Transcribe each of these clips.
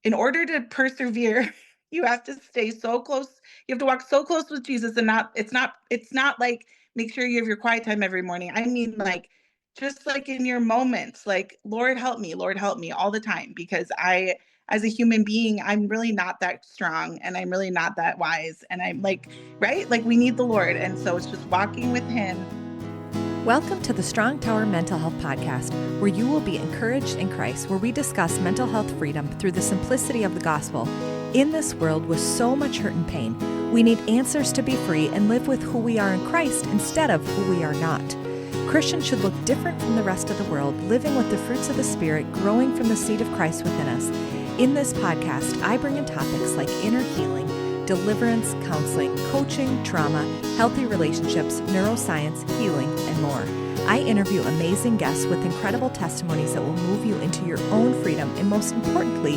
in order to persevere, you have to stay so close. You have to walk so close with Jesus, and it's not like make sure you have your quiet time every morning. I mean, like, just like in your moments, like, Lord help me all the time, because as a human being, I'm really not that strong, and I'm really not that wise. And I'm like, right? Like, we need the Lord. And so it's just walking with him. Welcome to the Strong Tower Mental Health Podcast, where you will be encouraged in Christ, where we discuss mental health freedom through the simplicity of the gospel. In this world with so much hurt and pain, we need answers to be free and live with who we are in Christ instead of who we are not. Christians should look different from the rest of the world, living with the fruits of the Spirit, growing from the seed of Christ within us. In this podcast, I bring in topics like inner healing, deliverance, counseling, coaching, trauma, healthy relationships, neuroscience, healing, and more. I interview amazing guests with incredible testimonies that will move you into your own freedom and, most importantly,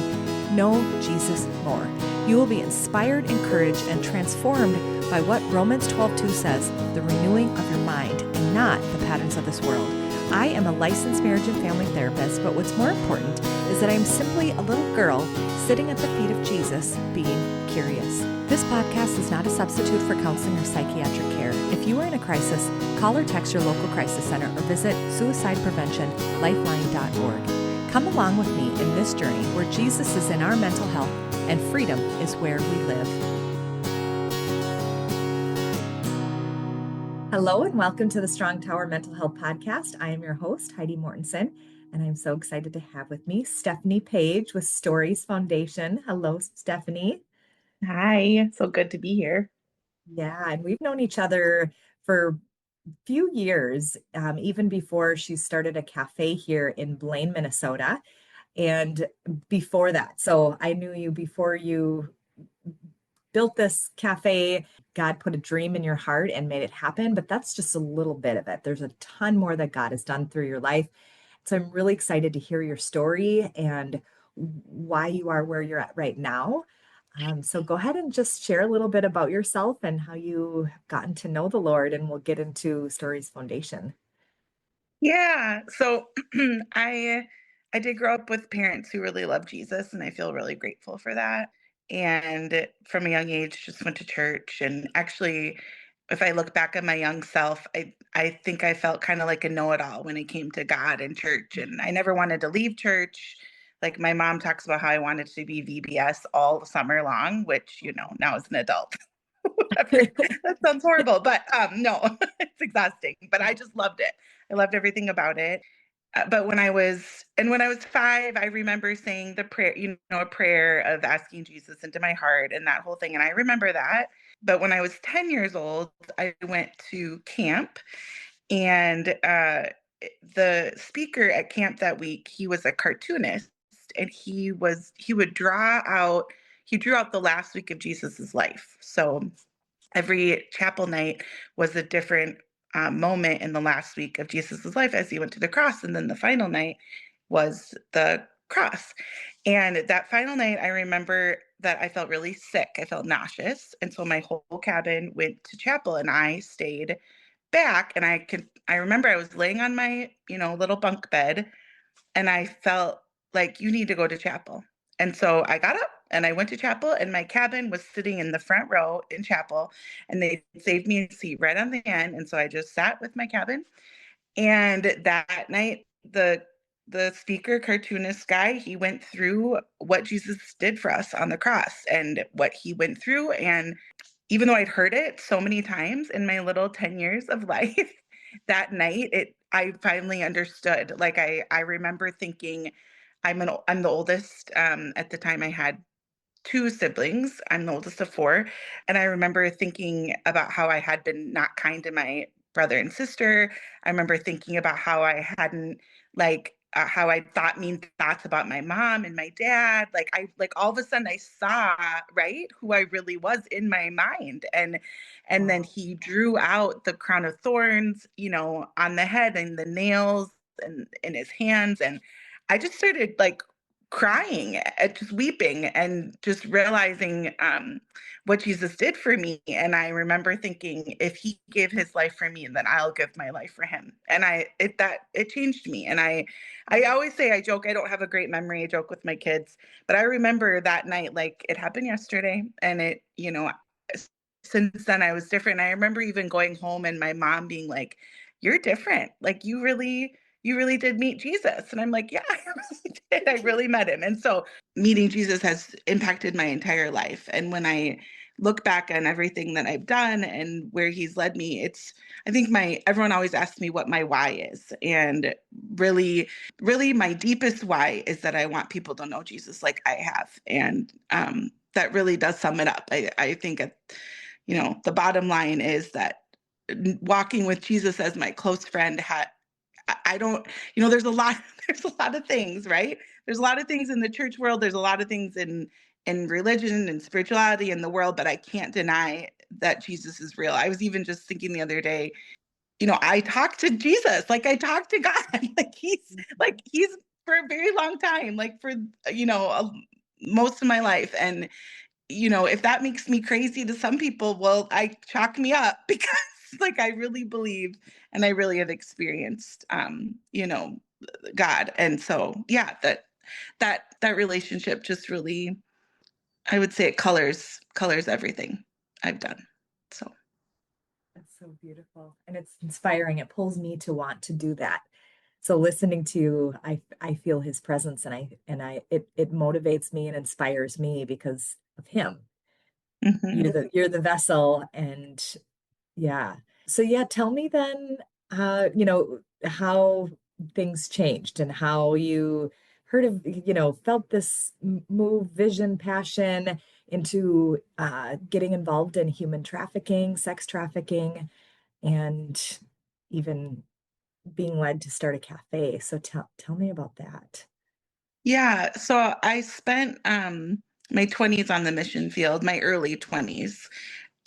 know Jesus more. You will be inspired, encouraged, and transformed by what Romans 12:2 says, the renewing of your mind and not the patterns of this world. I am a licensed marriage and family therapist, but what's more important is that I am simply a little girl sitting at the feet of Jesus, being curious. This podcast is not a substitute for counseling or psychiatric care. If you are in a crisis, call or text your local crisis center or visit suicidepreventionlifeline.org. Come along with me in this journey where Jesus is in our mental health and freedom is where we live. Hello and welcome to the Strong Tower Mental Health Podcast. I am your host, Heidi Mortensen, and I'm so excited to have with me Stephanie Page with Stories Foundation. Hello, Stephanie. Hi, so good to be here. Yeah, and we've known each other for a few years, even before she started a cafe here in Blaine, Minnesota. And before that, so I knew you before you built this cafe. God put a dream in your heart and made it happen, but that's just a little bit of it. There's a ton more that God has done through your life. So I'm really excited to hear your story and why you are where you're at right now. So go ahead and just share a little bit about yourself and how you have gotten to know the Lord, and we'll get into Stories Foundation. Yeah. So I did grow up with parents who really love Jesus, and I feel really grateful for that. And from a young age, just went to church. And actually, if I look back at my young self, I think I felt kind of like a know-it-all when it came to God and church. And I never wanted to leave church. Like, my mom talks about how I wanted to be VBS all summer long, which, now as an adult. Whatever. That sounds horrible, but no, it's exhausting. But I just loved it. I loved everything about it. But when I was 5, I remember saying the prayer, a prayer of asking Jesus into my heart and that whole thing. And I remember that. But when I was 10 years old, I went to camp, and the speaker at camp that week, he was a cartoonist, and he drew out the last week of Jesus's life. So every chapel night was a different moment in the last week of Jesus's life as he went to the cross. And then the final night was the cross. And that final night, I remember that I felt really sick. I felt nauseous. And so my whole cabin went to chapel, and I stayed back. And I remember I was laying on my, little bunk bed, and I felt like, you need to go to chapel. And so I got up and I went to chapel, and my cabin was sitting in the front row in chapel, and they saved me a seat right on the end. And so I just sat with my cabin. And that night, the speaker, cartoonist guy, he went through what Jesus did for us on the cross and what he went through. And even though I'd heard it so many times in my little 10 years of life, that night I finally understood. Like, I remember thinking, I'm the oldest. At the time I had 2 siblings. I'm the oldest of 4. And I remember thinking about how I had been not kind to my brother and sister. I remember thinking about how I hadn't, like, how I thought mean thoughts about my mom and my dad. Like all of a sudden I saw, right, who I really was in my mind. And then he drew out the crown of thorns, on the head, and the nails and in his hands. And I just started, like, crying, just weeping, and just realizing what Jesus did for me. And I remember thinking, if he gave his life for me, then I'll give my life for him. And it changed me. And I always say, I joke, I don't have a great memory. I joke with my kids, but I remember that night like it happened yesterday. And since then I was different. I remember even going home and my mom being like, "You're different. Like you really did meet Jesus." And I'm like, "Yeah, I really did. I really met him." And so meeting Jesus has impacted my entire life. And when I look back on everything that I've done and where he's led me, I think everyone always asks me what my why is. And really, really my deepest why is that I want people to know Jesus like I have. And that really does sum it up. I think the bottom line is that walking with Jesus as my close friend I don't, there's a lot, there's a lot of things, right? There's a lot of things in the church world. There's a lot of things in religion and spirituality in the world, but I can't deny that Jesus is real. I was even just thinking the other day, I talk to Jesus, like I talk to God, like he's for a very long time, like for, most of my life. And if that makes me crazy to some people, well, I chalk me up because like I really believe and I really have experienced God. And so yeah, that relationship just really, I would say it colors everything I've done. So That's so beautiful. And it's inspiring. It pulls me to want to do that. So listening to you, I feel his presence and it motivates me and inspires me because of him. mhm. You're the vessel and yeah. So yeah, tell me then how things changed and how you heard of, felt this move, vision, passion into getting involved in human trafficking, sex trafficking, and even being led to start a cafe. So tell me about that. Yeah, so I spent my 20s on the mission field, my early 20s.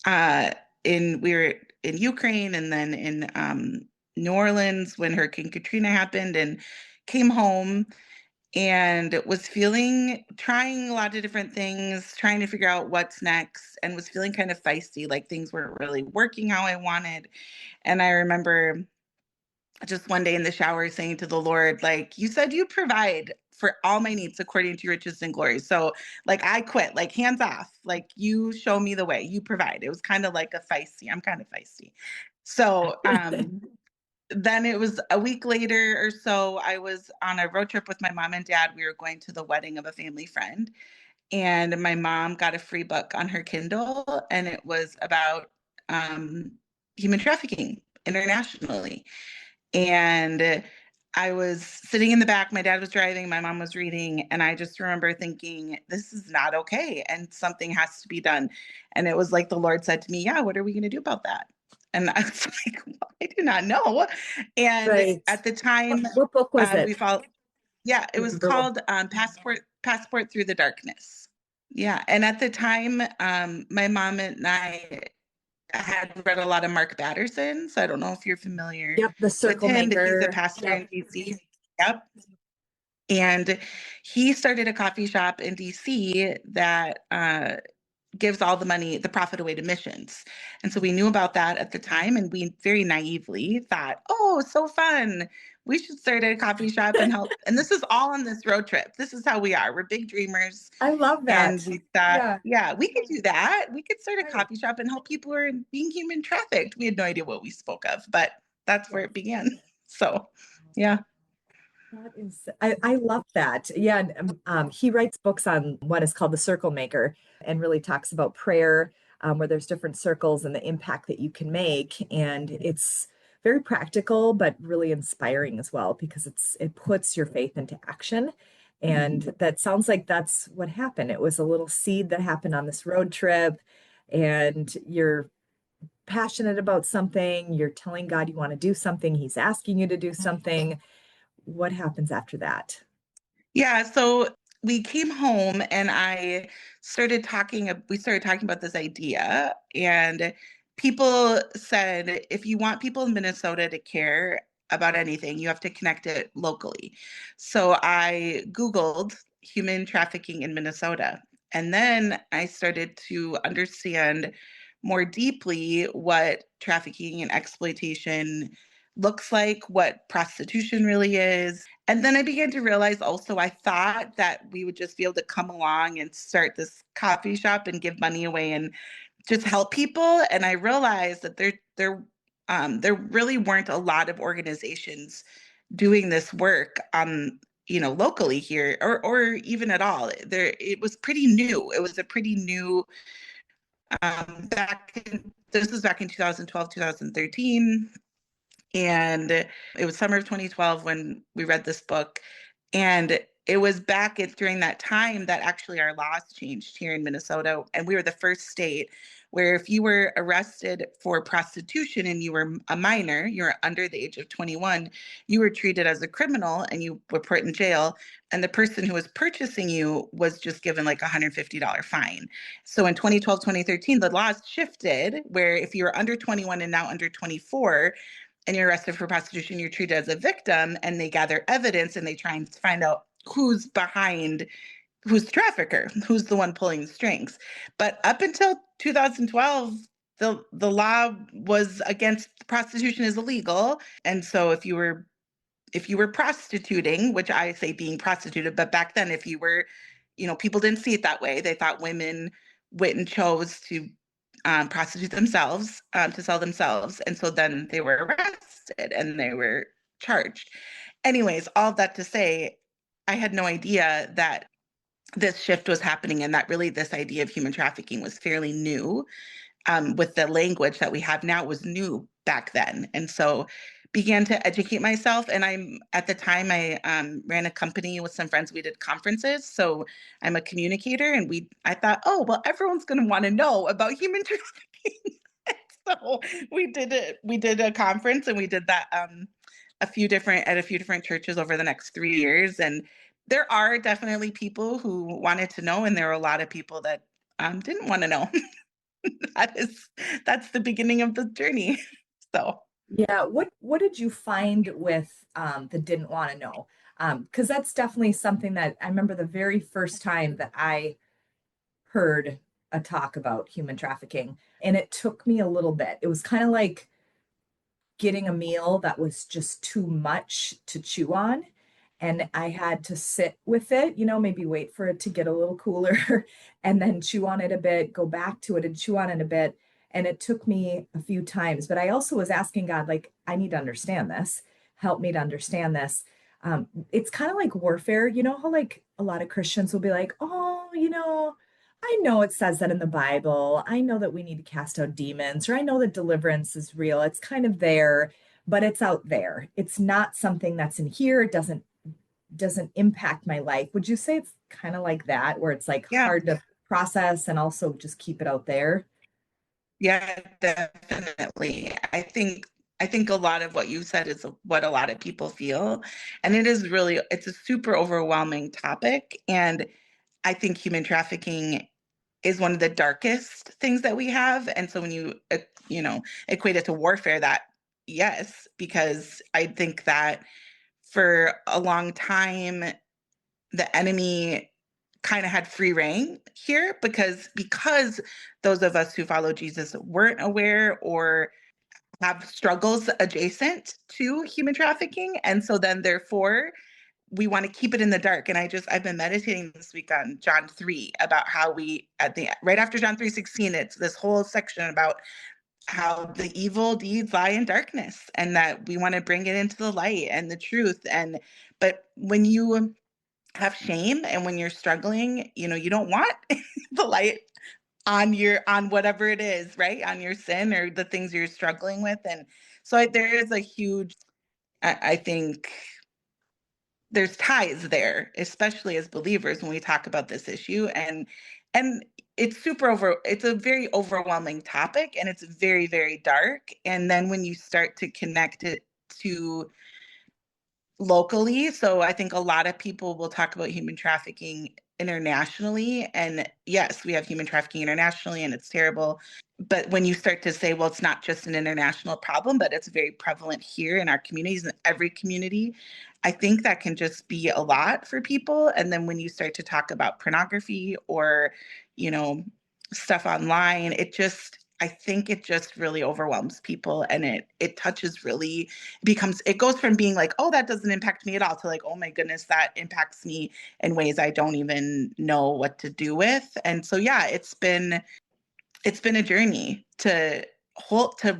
Uh in We were in Ukraine and then in New Orleans when Hurricane Katrina happened, and came home and was trying a lot of different things, trying to figure out what's next, and was feeling kind of feisty, like things weren't really working how I wanted. And I remember just one day in the shower saying to the Lord, like, you said you provide for all my needs according to your riches and glory. So, like, I quit, like, hands off. Like, you show me the way, you provide. It was kind of like I'm kind of feisty. So, then it was a week later or so, I was on a road trip with my mom and dad. We were going to the wedding of a family friend. And my mom got a free book on her Kindle, and it was about um, human trafficking internationally. And I was sitting in the back, my dad was driving, my mom was reading, and I just remember thinking, this is not okay, and something has to be done. And it was like the Lord said to me, yeah, what are we going to do about that? And I was like, well, I do not know. And Right. at the time, What book was it? we followed, yeah, it was Remember what- called Passport Through the Darkness. Yeah. And at the time, my mom and I had read a lot of Mark Batterson, so I don't know if you're familiar Yep, the with circle him, but he's a maker. pastor Yep. in DC. Yep. And he started a coffee shop in DC that gives all the money, the profit away to missions. And so we knew about that at the time, and we very naively thought, oh, so fun. We should start a coffee shop and help. And this is all on this road trip. This is how we are. We're big dreamers. I love And that. we thought, Yeah. yeah, we could do that. We could start a Right. coffee shop and help people who are being human trafficked. We had no idea what we spoke of, but that's where Yes. it began. So, yeah. That is, I love that. Yeah, and, he writes books on what is called the circle maker and really talks about prayer, where there's different circles and the impact that you can make. And it's very practical, but really inspiring as well because it puts your faith into action. And that sounds like that's what happened. It was a little seed that happened on this road trip, and you're passionate about something, you're telling God you want to do something, He's asking you to do something. What happens after that? Yeah, so we came home and we started talking about this idea, and people said, if you want people in Minnesota to care about anything, you have to connect it locally. So I Googled human trafficking in Minnesota. And then I started to understand more deeply what trafficking and exploitation looks like, what prostitution really is. And then I began to realize also I thought that we would just be able to come along and start this coffee shop and give money away and just help people. And I realized that there really weren't a lot of organizations doing this work locally here or even at all. There it was pretty new. It was a pretty new this was back in 2012, 2013. And it was summer of 2012 when we read this book. And it was during that time that actually our laws changed here in Minnesota. And we were the first state where if you were arrested for prostitution and you were a minor, you were under the age of 21, you were treated as a criminal and you were put in jail. And the person who was purchasing you was just given like a $150 fine. So in 2012, 2013, the laws shifted where if you were under 21 and now under 24, and you're arrested for prostitution, you're treated as a victim, and they gather evidence and they try and find out who's the trafficker, who's the one pulling the strings. But up until 2012, the law was against prostitution is illegal. And so if you were prostituting, which I say being prostituted, but back then if you were, people didn't see it that way. They thought women went and chose to prostitute themselves, to sell themselves. And so then they were arrested and they were charged. Anyways, all that to say, I had no idea that this shift was happening and that really this idea of human trafficking was fairly new. With the language that we have now was new back then. And so began to educate myself. And at the time I ran a company with some friends. We did conferences. So I'm a communicator and I thought, oh, well, everyone's going to want to know about human trafficking. So we did a conference and we did that at a few different churches over the next 3 years. And there are definitely people who wanted to know. And there were a lot of people that didn't want to know. That's the beginning of the journey. So Yeah, what did you find with the didn't want to know? Because that's definitely something that I remember the very first time that I heard a talk about human trafficking, and it took me a little bit. It was kind of like getting a meal that was just too much to chew on. And I had to sit with it, maybe wait for it to get a little cooler and then chew on it a bit, go back to it and chew on it a bit. And it took me a few times. But I also was asking God, like, I need to understand this. Help me to understand this. It's kind of like warfare. You know how, like, a lot of Christians will be like, oh, I know it says that in the Bible. I know that we need to cast out demons, or I know that deliverance is real. It's kind of there, but it's out there. It's not something that's in here. It doesn't impact my life. Would you say it's kind of like that, where it's like yeah, hard to process and also just keep it out there? yeah, definitely. I think a lot of what you said is what a lot of people feel. And it's a super overwhelming topic. And I think human trafficking is one of the darkest things that we have. And so when equate it to warfare, that yes, because I think that for a long time, the enemy kind of had free reign here because those of us who follow Jesus weren't aware or have struggles adjacent to human trafficking. And so then therefore we want to keep it in the dark. And I've been meditating this week on John 3 about how right after John 3:16, it's this whole section about how the evil deeds lie in darkness and that we want to bring it into the light and the truth. But when you have shame and when you're struggling, you don't want the light on whatever it is, right? On your sin or the things you're struggling with. And so there is a huge, I think there's ties there, especially as believers when we talk about this issue. And it's a very overwhelming topic and it's very, very dark. And then when you start to connect it to locally, so I think a lot of people will talk about human trafficking internationally. And yes, we have human trafficking internationally and it's terrible. But when you start to say, well, it's not just an international problem, but it's very prevalent here in our communities, in every community, I think that can just be a lot for people. And then when you start to talk about pornography or, you know, stuff online, I think it just really overwhelms people, and it touches really, it goes from being like, oh, that doesn't impact me at all, to like, oh my goodness, that impacts me in ways I don't even know what to do with. And so yeah, it's been a journey to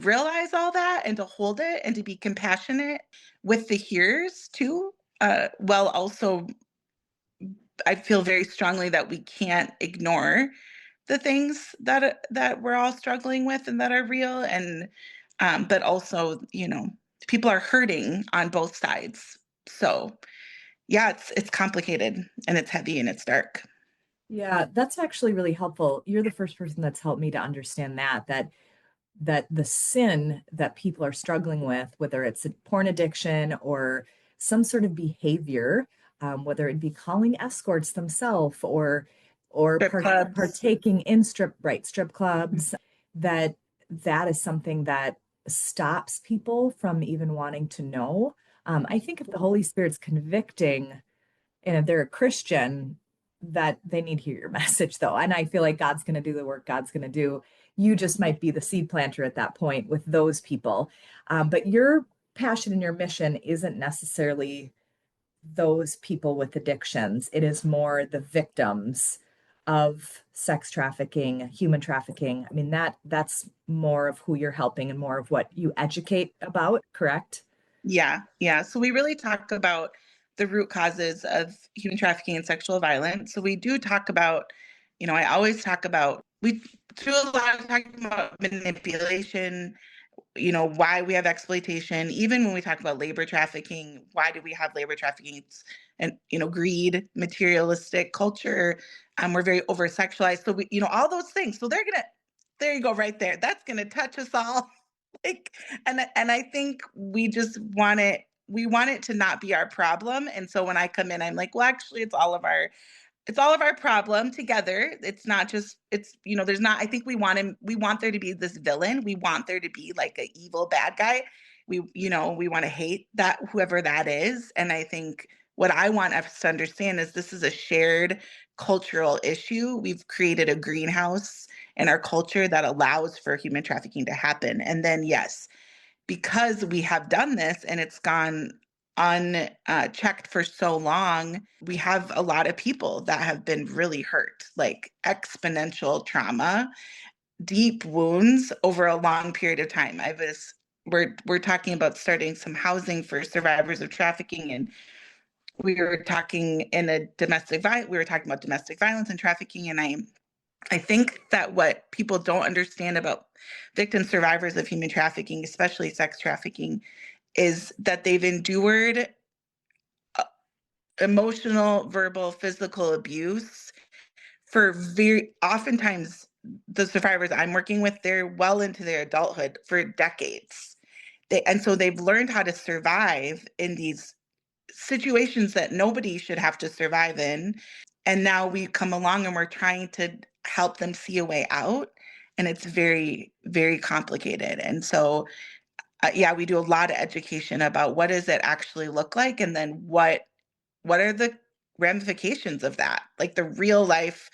realize all that and to hold it and to be compassionate with the hearers too. While also I feel very strongly that we can't ignore the things that we're all struggling with and that are real, and but also, people are hurting on both sides. So yeah, it's complicated and it's heavy and it's dark. Yeah, that's actually really helpful. You're the first person that's helped me to understand that the sin that people are struggling with, whether it's a porn addiction or some sort of behavior, whether it be calling escorts themselves or Strip clubs. partaking in strip clubs, that is something that stops people from even wanting to know. I think if the Holy Spirit's convicting, and if they're a Christian, that they need to hear your message though. And I feel like God's going to do the work God's going to do. You just might be the seed planter at that point with those people. But your passion and your mission isn't necessarily those people with addictions. It is more the victims of sex trafficking, human trafficking. I mean, that's more of who you're helping and more of what you educate about, correct? Yeah, yeah. So we really talk about the root causes of human trafficking and sexual violence. So we do talk about, I always talk about, we do a lot of talking about manipulation, why we have exploitation. Even when we talk about labor trafficking, why do we have labor trafficking? It's, and, greed, materialistic culture. We're very over sexualized. So all those things. So there you go, right there. That's gonna touch us all. Like, and I think we want it to not be our problem. And so when I come in, I'm like, well, actually, it's all of our problem together. It's not just, there's not, I think we want there to be this villain. We want there to be like a evil bad guy. We want to hate that, whoever that is. And I think what I want us to understand is this is a shared cultural issue. We've created a greenhouse in our culture that allows for human trafficking to happen. And then, yes, because we have done this and it's gone unchecked for so long, we have a lot of people that have been really hurt, like exponential trauma, deep wounds over a long period of time. We're talking about starting some housing for survivors of trafficking, and we were talking about domestic violence and trafficking, and I think that what people don't understand about victim survivors of human trafficking, especially sex trafficking, is that they've endured emotional, verbal, physical abuse for very oftentimes the survivors I'm working with, they're well into their adulthood for decades. And so they've learned how to survive in these situations that nobody should have to survive in. And now we come along and we're trying to help them see a way out. And it's very, very complicated. And so, yeah, we do a lot of education about what does it actually look like, and then what are the ramifications of that, like the real life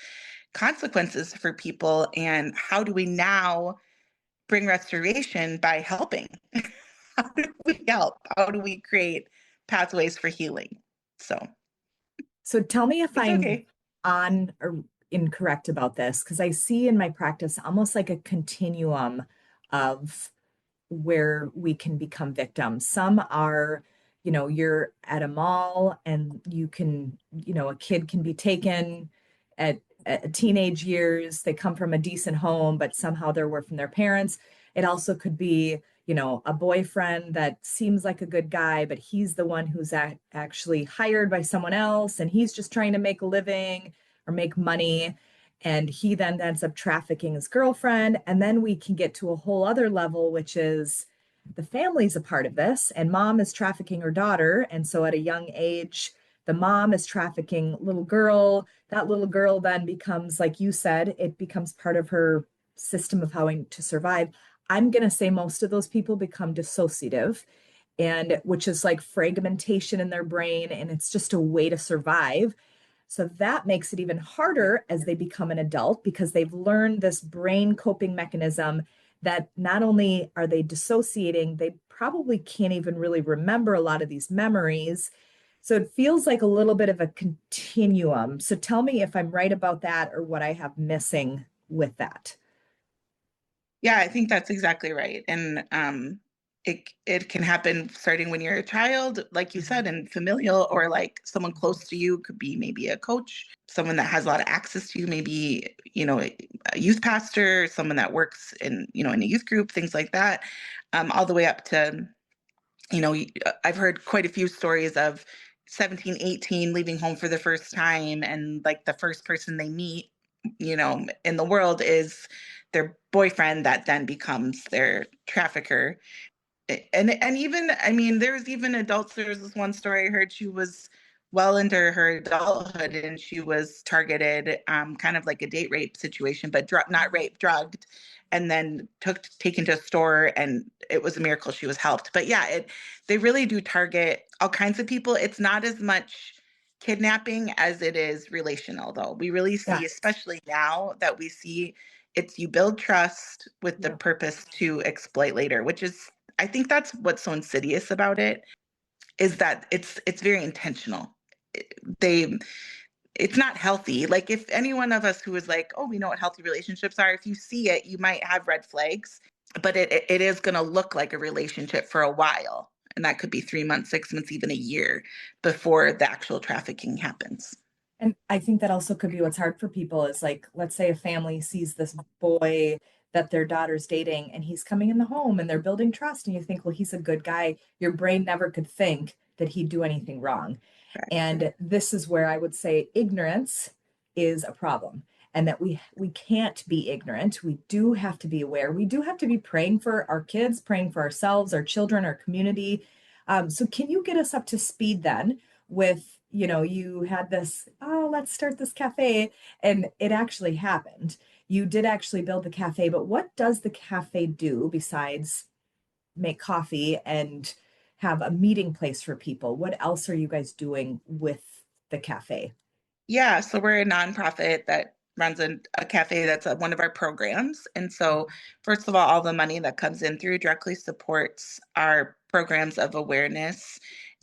consequences for people, and how do we now bring restoration by helping? How do we help? How do we create pathways for healing? So So tell me if it's I'm okay. on or incorrect about this, because I see in my practice almost like a continuum of where we can become victims. Some are, you're at a mall and a kid can be taken at teenage years. They come from a decent home, but somehow they're away from their parents. It also could be, a boyfriend that seems like a good guy, but he's the one who's actually hired by someone else and he's just trying to make a living or make money. And he then ends up trafficking his girlfriend. And then we can get to a whole other level, which is the family's a part of this, and mom is trafficking her daughter. And so at a young age, the mom is trafficking little girl. That little girl then becomes, like you said, it becomes part of her system of how to survive. I'm going to say most of those people become dissociative, and which is like fragmentation in their brain, and it's just a way to survive. So that makes it even harder as they become an adult because they've learned this brain coping mechanism that not only are they dissociating, they probably can't even really remember a lot of these memories. So it feels like a little bit of a continuum. So tell me if I'm right about that or what I have missing with that. Yeah, I think that's exactly right. And it can happen starting when you're a child, like you Mhm. said, and familial, or like someone close to you could be maybe a coach, someone that has a lot of access to you, maybe, a youth pastor, someone that works in a youth group, things like that, all the way up to, I've heard quite a few stories of 17, 18 leaving home for the first time, and like the first person they meet, in the world is their boyfriend that then becomes their trafficker. And even, I mean, there's even adults. There was this one story I heard. She was well into her adulthood and she was targeted, kind of like a date rape situation, but not rape, drugged, and then taken to a store, and it was a miracle she was helped. But yeah, they really do target all kinds of people. It's not as much kidnapping as it is relational, though. We really see, Yes. especially now that we see, it's you build trust with the Yeah. purpose to exploit later, which is, I think that's what's so insidious about it, is that it's very intentional. They It's not healthy. Like, if any one of us who is like, oh, we know what healthy relationships are, if you see it, you might have red flags, but it is going to look like a relationship for a while. And that could be 3 months, 6 months, even a year before the actual trafficking happens. And I think that also could be what's hard for people is like, let's say a family sees this boy that their daughter's dating and he's coming in the home and they're building trust. And you think, well, he's a good guy. Your brain never could think that he'd do anything wrong. Correct. And this is where I would say ignorance is a problem and that we can't be ignorant. We do have to be aware. We do have to be praying for our kids, praying for ourselves, our children, our community. So can you get us up to speed then with, you had this, oh, let's start this cafe, and it actually happened. You did actually build the cafe, but what does the cafe do besides make coffee and have a meeting place for people? What else are you guys doing with the cafe? Yeah, so we're a nonprofit that runs a cafe that's one of our programs. And so, first of all the money that comes in through directly supports our programs of awareness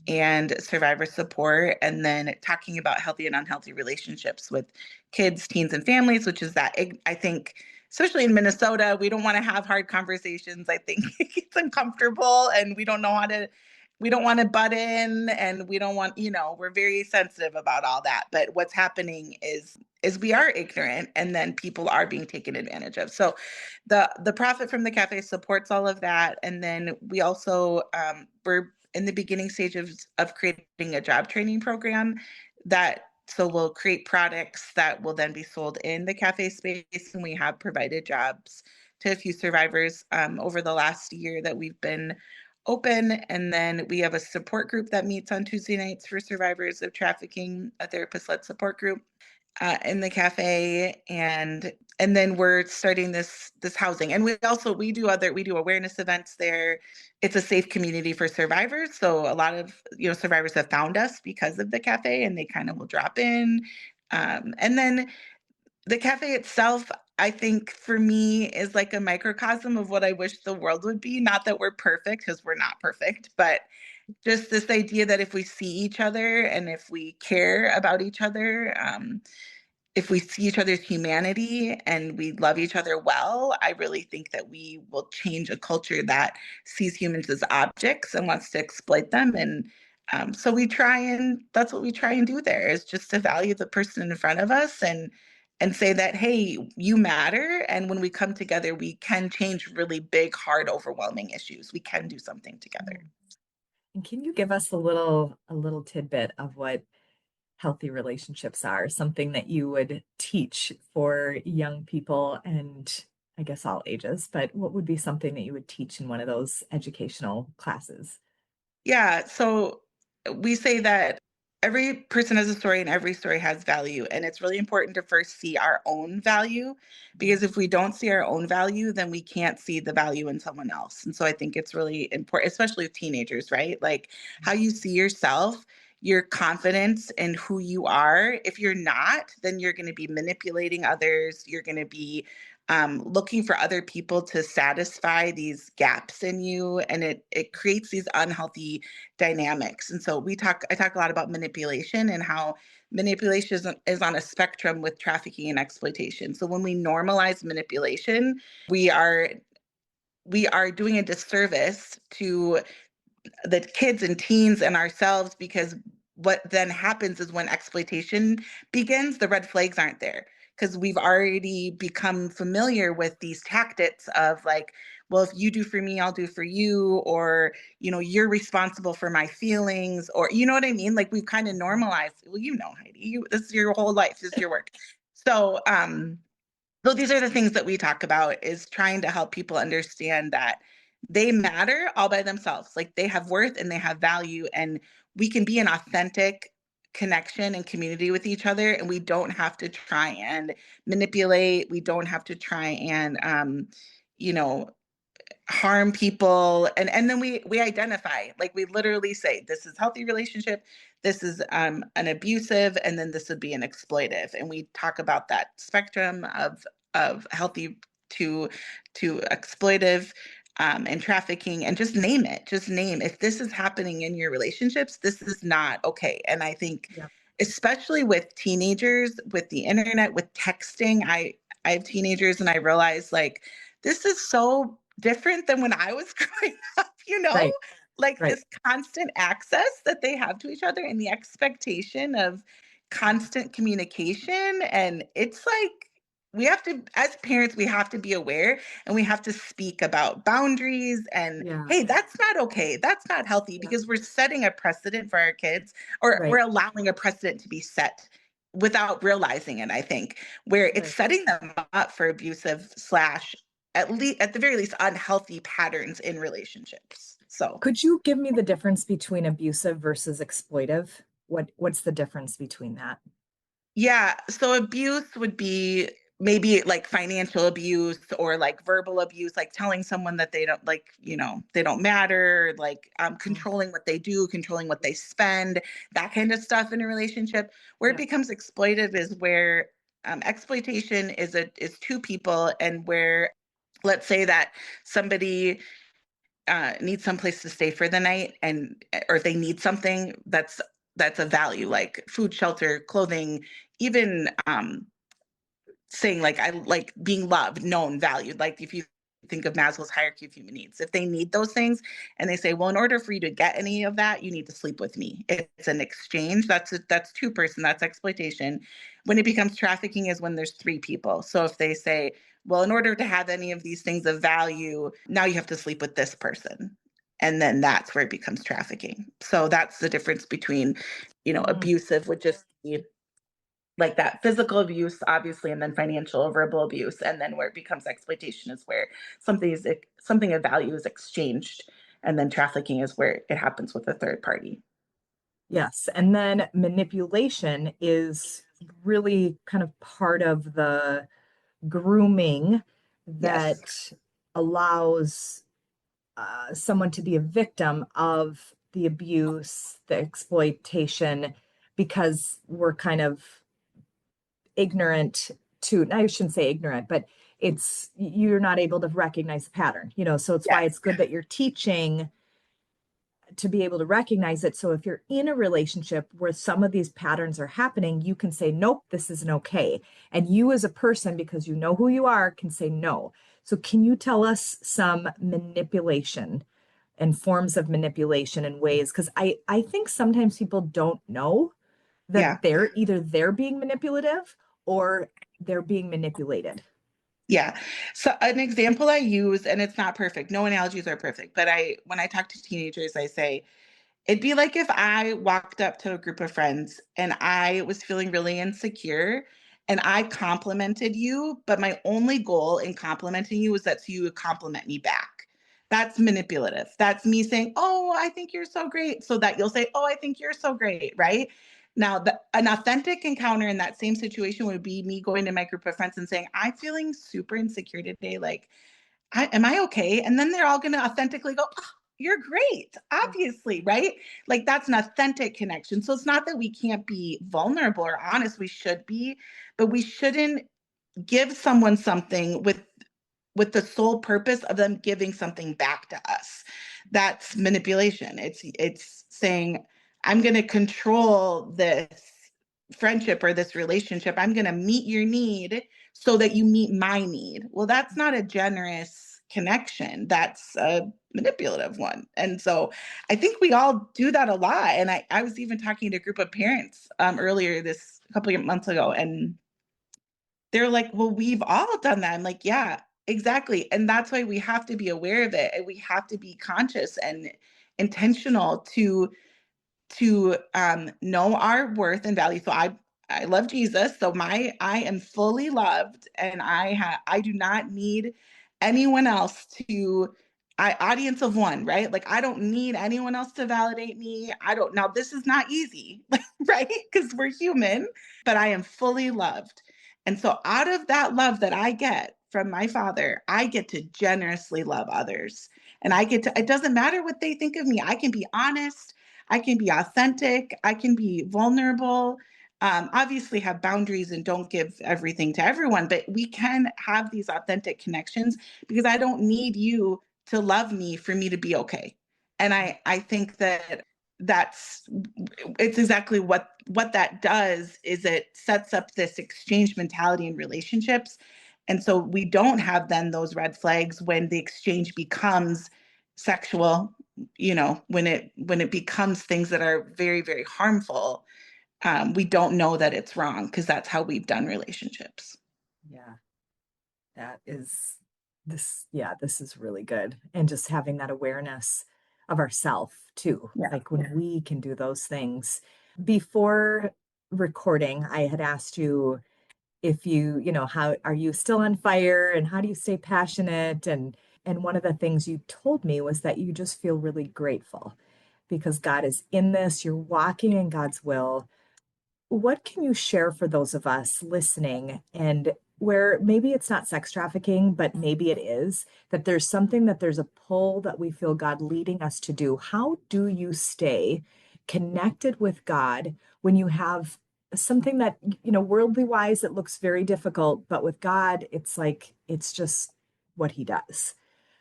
and survivor support, and then talking about healthy and unhealthy relationships with kids, teens, and families, which is that I think, especially in Minnesota, we don't want to have hard conversations. I think it's uncomfortable and we don't want to butt in, and we don't want, we're very sensitive about all that. But what's happening is we are ignorant, and then people are being taken advantage of. So the profit from the cafe supports all of that. And then we also, we're in the beginning stage of creating a job training program that, so we'll create products that will then be sold in the cafe space. And we have provided jobs to a few survivors, over the last year that we've been open. And then we have a support group that meets on Tuesday nights for survivors of trafficking, a therapist-led support group, in the cafe. And then we're starting this housing, and we do awareness events there. It's a safe community for survivors, so a lot of, survivors have found us because of the cafe, and they kind of will drop in. And then the cafe itself, I think, for me, is like a microcosm of what I wish the world would be. Not that we're perfect, because we're not perfect, but just this idea that if we see each other and if we care about each other, if we see each other's humanity and we love each other well, I really think that we will change a culture that sees humans as objects and wants to exploit them. And so that's what we try and do there, is just to value the person in front of us, and say that, hey, you matter. And when we come together, we can change really big, hard, overwhelming issues. We can do something together. And can you give us a little tidbit of what healthy relationships are, something that you would teach for young people and I guess all ages, but what would be something that you would teach in one of those educational classes? Yeah. So we say that every person has a story and every story has value. And it's really important to first see our own value, because if we don't see our own value, then we can't see the value in someone else. And so I think it's really important, especially with teenagers, right? Like how you see yourself, your confidence in who you are. If you're not, then you're going to be manipulating others. You're going to be looking for other people to satisfy these gaps in you, and it creates these unhealthy dynamics. And so I talk a lot about manipulation and how manipulation is on a spectrum with trafficking and exploitation. So when we normalize manipulation, we are we are doing a disservice to the kids and teens and ourselves, because what then happens is when exploitation begins, the red flags aren't there, because we've already become familiar with these tactics of like, well, if you do for me, I'll do for you, or you're responsible for my feelings, or you know what I mean, like we've kind of normalized, well, Heidi, this is your whole life, this is your work. So these are the things that we talk about, is trying to help people understand that they matter all by themselves. Like they have worth and they have value, and we can be an authentic connection and community with each other, and we don't have to try and manipulate. We don't have to try and you know harm people. And then we identify, like we literally say, this is healthy relationship, this is an abusive, and then this would be an exploitive. And we talk about that spectrum of healthy to exploitive, and trafficking, and just name it. Just name, if this is happening in your relationships, this is not okay. And I think Yeah. especially with teenagers, with the internet, with texting, I have teenagers, and I realize like this is so different than when I was growing up, Right. like Right. this constant access that they have to each other and the expectation of constant communication. And it's like, we have to, as parents, we have to be aware, and we have to speak about boundaries and, Yeah. hey, that's not okay. That's not healthy, Yeah. because we're setting a precedent for our kids, or we're Right. allowing a precedent to be set without realizing it, I think, where it's Right. setting them up for abusive slash, at the very least, unhealthy patterns in relationships. So Could you give me the difference between abusive versus exploitive? What's the difference between that? yeah, so abuse would be maybe like financial abuse, or like verbal abuse, like telling someone that they don't, like, they don't matter, like Mm. controlling what they do, controlling what they spend, that kind of stuff in a relationship. Where it Yeah. becomes exploitive is where exploitation is two people, and where, let's say that somebody need someplace to stay for the night, and or they need something that's a value, like food, shelter, clothing, even saying like, I like being loved, known, valued. Like if you think of Maslow's hierarchy of human needs, if they need those things, and they say, well, in order for you to get any of that, you need to sleep with me, it's an exchange. That's two person, that's exploitation. When it becomes trafficking is when there's three people. So if they say, well, in order to have any of these things of value, now you have to sleep with this person, and then that's where it becomes trafficking. So that's the difference between, Mm. abusive would just be like that physical abuse, obviously, and then financial or verbal abuse. And then where it becomes exploitation is where something of value is exchanged. And then trafficking is where it happens with a third party. Yes. And then manipulation is really kind of part of the grooming Yes. that allows someone to be a victim of the abuse, the exploitation, because we're kind of ignorant to, I shouldn't say ignorant, but it's, you're not able to recognize the pattern, so it's why Yes. it's good that you're teaching to be able to recognize it. So if you're in a relationship where some of these patterns are happening, you can say, nope, this isn't okay. And you as a person, because you know who you are, can say no. So can you tell us some manipulation and forms of manipulation and ways? Because I think sometimes people don't know that Yeah. they're being manipulative or they're being manipulated. Yeah. So an example I use, and it's not perfect, no analogies are perfect, but when I talk to teenagers, I say, it'd be like if I walked up to a group of friends and I was feeling really insecure, and I complimented you, but my only goal in complimenting you was that you would compliment me back. That's manipulative. That's me saying, oh, I think you're so great. So that you'll say, oh, I think you're so great. Right. Now, an authentic encounter in that same situation would be me going to my group of friends and saying, I'm feeling super insecure today. Like, am I okay? And then they're all going to authentically go, oh, you're great, obviously, right? Like that's an authentic connection. So it's not that we can't be vulnerable or honest. We should be, but we shouldn't give someone something with the sole purpose of them giving something back to us. That's manipulation. It's saying, I'm going to control this friendship or this relationship. I'm going to meet your need so that you meet my need. Well, that's not a generous connection. That's a manipulative one. And so I think we all do that a lot. And I was even talking to a group of parents earlier this a couple of months ago, and they're like, well, we've all done that. I'm like, yeah, exactly. And that's why we have to be aware of it. And we have to be conscious and intentional to know our worth and value. So I love Jesus. So I am fully loved, and I do not need anyone else to audience of one, right? Like I don't need anyone else to validate me. I don't now this is not easy, right? Because we're human, but I am fully loved. And so out of that love that I get from my Father, I get to generously love others. And I get to, it doesn't matter what they think of me. I can be honest. I can be authentic. I can be vulnerable. Obviously, have boundaries and don't give everything to everyone, but we can have these authentic connections because I don't need you to love me for me to be okay. And I think that that's it's exactly what that does is it sets up this exchange mentality in relationships. And so we don't have then those red flags when the exchange becomes sexual, when it becomes things that are very, very harmful. We don't know that it's wrong because that's how we've done relationships. Yeah, that is this is really good. And just having that awareness of ourself too. Yeah. Like when we can do those things. Before recording, I had asked you if how are you still on fire and how do you stay passionate? And one of the things you told me was that you just feel really grateful because God is in this, you're walking in God's will. What can you share for those of us listening and where maybe it's not sex trafficking, but maybe it is, that there's something that there's a pull that we feel God leading us to do? How do you stay connected with God when you have something that, worldly wise, it looks very difficult, but with God, it's like, it's just what he does.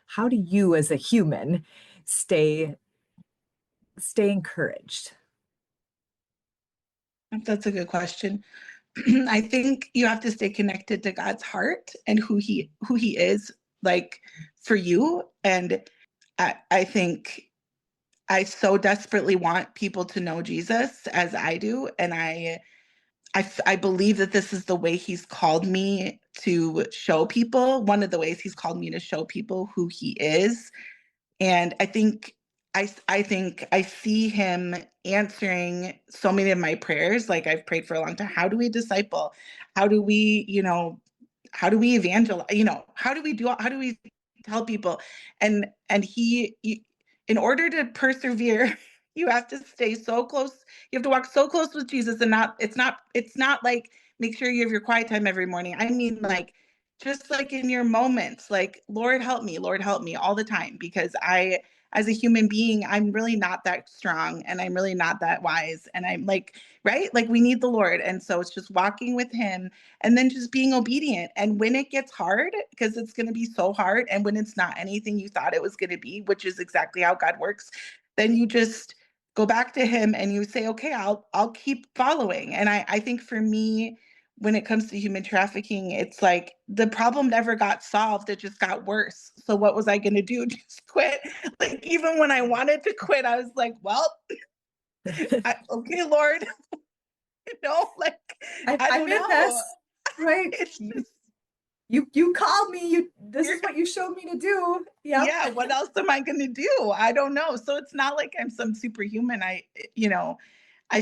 How do you as a human stay encouraged? That's a good question. I think you have to stay connected to God's heart and who he is like for you. And I think I so desperately want people to know Jesus as I do. And I believe that this is the way he's called me to show people, one of the ways he's called me to show people who he is. And I think I see him answering so many of my prayers. Like I've prayed for a long time. How do we disciple? How do we, how do we evangelize? How do we tell people? And in order to persevere, you have to stay so close. You have to walk so close with Jesus and it's not like make sure you have your quiet time every morning. I mean like just like in your moments, like Lord help me all the time because as a human being, I'm really not that strong and I'm really not that wise. And I'm like, right? Like we need the Lord. And so it's just walking with him and then just being obedient. And when it gets hard, because it's going to be so hard, and when it's not anything you thought it was going to be, which is exactly how God works, then you just go back to him and you say, okay, I'll keep following. And I think for me, when it comes to human trafficking, it's like the problem never got solved. It just got worse. So what was I going to do? Just quit? Like, even when I wanted to quit, I was like, well, okay, Lord, like, I I'm don't in know. this, right? It's just, You called me. This you're, is what you showed me to do. Yep. yeah, what else am I going to do? I don't know. So it's not like I'm some superhuman. I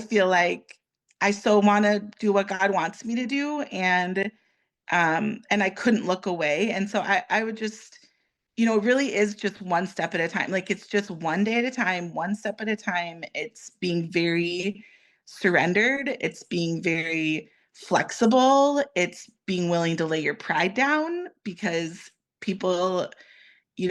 feel like I so want to do what God wants me to do. And I couldn't look away. And so I would just, it really is just one step at a time. Like it's just one day at a time, one step at a time. It's being very surrendered. It's being very flexible. It's being willing to lay your pride down because people,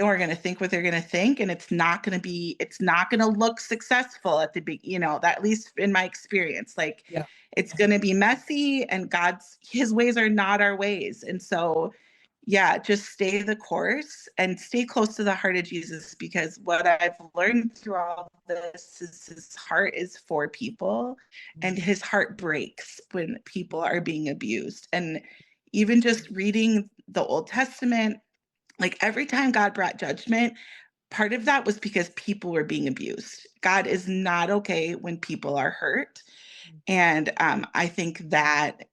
are going to think what they're going to think, and it's not going to look successful at the big, that at least in my experience, like Yeah. it's going to be messy, and his ways are not our ways. And so, yeah, just stay the course and stay close to the heart of Jesus, because what I've learned through all this is his heart is for people, and his heart breaks when people are being abused. And even just reading the Old Testament, like every time God brought judgment, part of that was because people were being abused. God is not okay when people are hurt. And I think that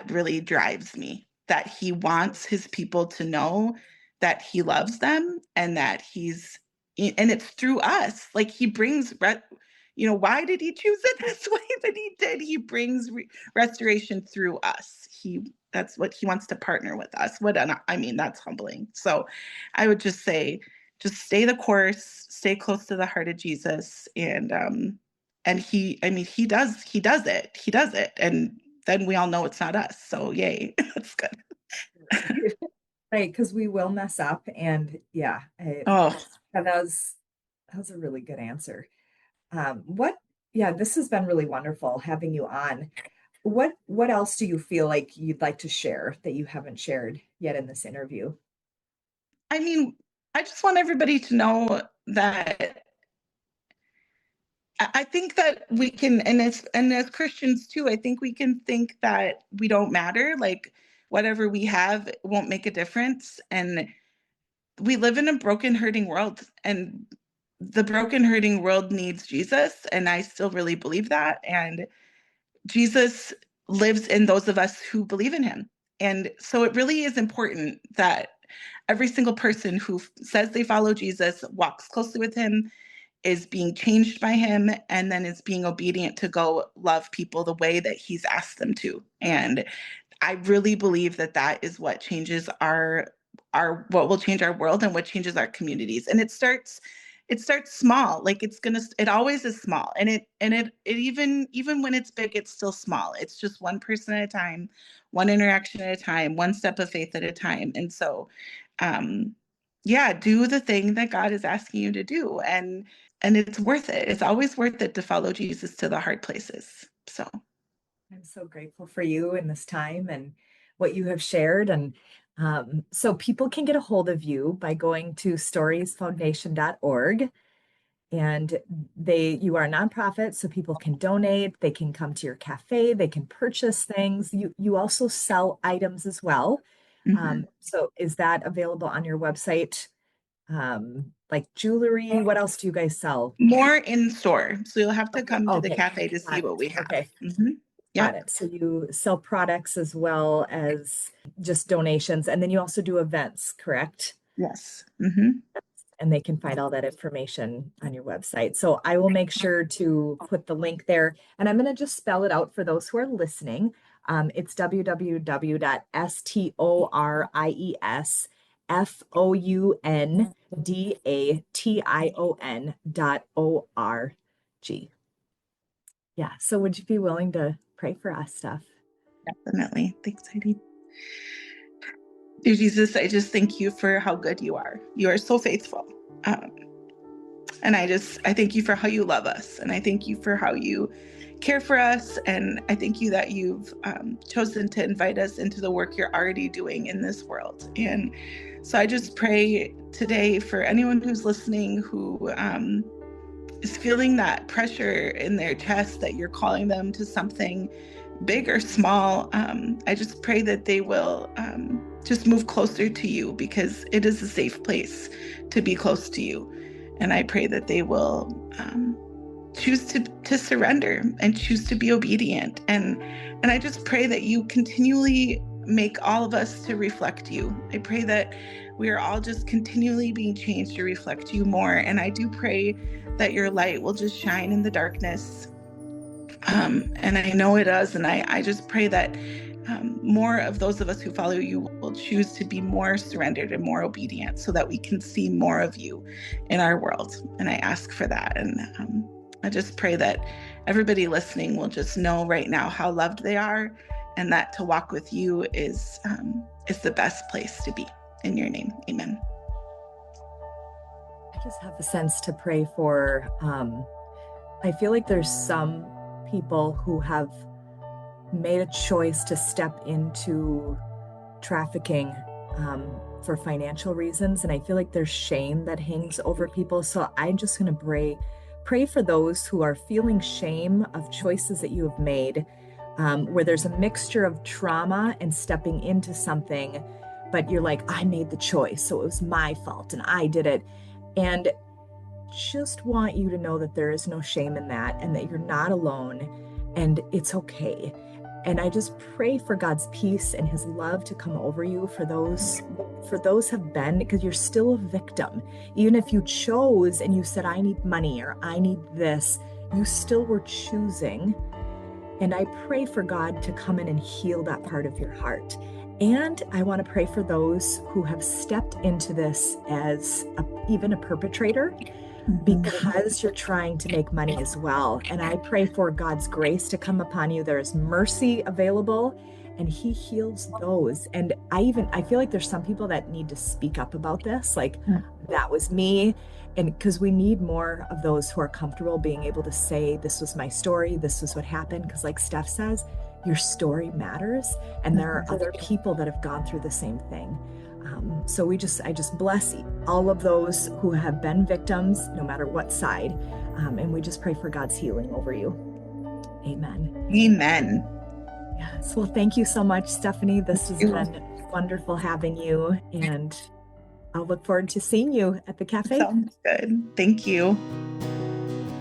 really drives me, that he wants his people to know that he loves them, and that and it's through us. Like he brings, why did he choose it this way that he did? He brings restoration through us. That's what he wants to partner with us. That's humbling. So I would just say, just stay the course, stay close to the heart of Jesus. And he does it. He does it. And then we all know it's not us. So yay. That's good. Right, because we will mess up. And yeah, Oh, that was a really good answer. Yeah, this has been really wonderful having you on. What else do you feel like you'd like to share that you haven't shared yet in this interview? I mean, I just want everybody to know that I think that we can, and as Christians too, I think we can think that we don't matter, like whatever we have won't make a difference. And we live in a broken, hurting world, and the broken, hurting world needs Jesus. And I still really believe that. And Jesus lives in those of us who believe in him. And so it really is important that every single person who says they follow Jesus, walks closely with him, is being changed by him, and then is being obedient to go love people the way that he's asked them to. And I really believe that that is what changes our what will change our world and what changes our communities. And it starts small. Like it always is small. And it even when it's big, it's still small. It's just one person at a time, one interaction at a time, one step of faith at a time. And so yeah, do the thing that God is asking you to do. And it's worth it. It's always worth it to follow Jesus to the hard places. So I'm so grateful for you in this time and what you have shared. And so people can get a hold of you by going to storiesfoundation.org. And you are a nonprofit, so people can donate, they can come to your cafe, they can purchase things. You also sell items as well. So is that available on your website? Like jewelry? What else do you guys sell? more in store. So you'll have to Okay, come to the okay, cafe to see got what it. we have. Okay, got Yep. it. So you sell products as well as just donations, and then you also do events, correct? Yes. And they can find all that information on your website. So I will make sure to put the link there. And I'm going to just spell it out for those who are listening. It's www.storiesfoundation.org. Yeah. So would you be willing to pray for us, Steph? Definitely. Thanks, Heidi. Dear Jesus, I just thank you for how good you are. You are so faithful. And I thank you for how you love us. And I thank you for how you care for us. And I thank you that you've chosen to invite us into the work you're already doing in this world. And so I just pray today for anyone who's listening who is feeling that pressure in their chest that you're calling them to something big or small. I just pray that they will just move closer to you, because it is a safe place to be close to you. And I pray that they will choose to surrender and choose to be obedient. And I just pray that you continually make all of us to reflect you. I pray that we are all just continually being changed to reflect you more. And I do pray that your light will just shine in the darkness. And I know it does. And I just pray that more of those of us who follow you will choose to be more surrendered and more obedient so that we can see more of you in our world. And I ask for that. And I just pray that everybody listening will just know right now how loved they are, and that to walk with you is the best place to be. In your name, amen. I just have a sense to pray for. I feel like there's some people who have made a choice to step into trafficking for financial reasons. And I feel like there's shame that hangs over people. So I'm just going to pray for those who are feeling shame of choices that you have made, where there's a mixture of trauma and stepping into something, but you're like, I made the choice, so it was my fault and I did it. And just want you to know that there is no shame in that, and that you're not alone, and it's okay. And I just pray for God's peace and his love to come over you for those have been, because you're still a victim. Even if you chose and you said, I need money or I need this, you still were choosing. And I pray for God to come in and heal that part of your heart. And I want to pray for those who have stepped into this as even a perpetrator, because you're trying to make money as well. And I pray for God's grace to come upon you. There is mercy available, and he heals those. And I feel like there's some people that need to speak up about this, like, that was me. And because we need more of those who are comfortable being able to say, this was my story, this was what happened. Because like Steph says, your story matters, and there are other people that have gone through the same thing. So I just bless all of those who have been victims, no matter what side. And we just pray for God's healing over you. Amen. Amen. Yes. Well, thank you so much, Stephanie. This has been wonderful having you, and I'll look forward to seeing you at the cafe. Sounds good. Thank you.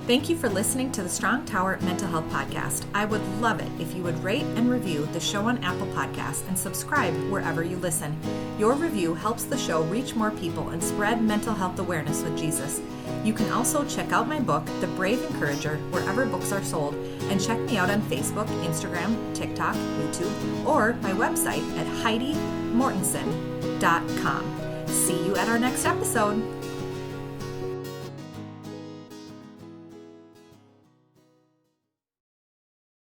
Thank you for listening to the Strong Tower Mental Health Podcast. I would love it if you would rate and review the show on Apple Podcasts and subscribe wherever you listen. Your review helps the show reach more people and spread mental health awareness with Jesus. You can also check out my book, The Brave Encourager, wherever books are sold, and check me out on Facebook, Instagram, TikTok, YouTube, or my website at HeidiMortensen.com. See you at our next episode.